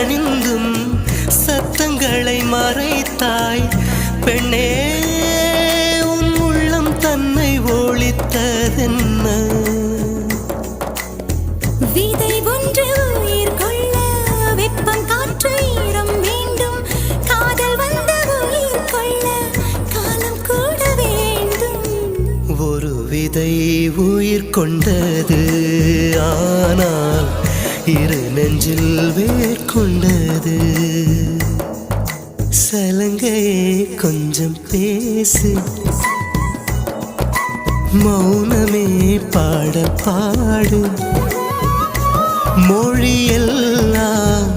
அணிந்தும் சத்தங்களை மறைத்தாய் பெண்ணே, உன் உள்ளம் தன்னை ஒழித்ததென்ன? விதை ஒன்று உயிர் கொள்ள வெப்பம் காற்று ஈரம் வேண்டும். காதல் வந்த உயிர் கொள்ள காலம் கூட வேண்டும். ஒரு விதை உயிர் கொண்டது, ஆனால் இரு நெஞ்சில் வேர் கொண்டது. சலங்கையே கொஞ்சம் பேசு, மௌனமே பாட பாடு. மொழியெல்லாம்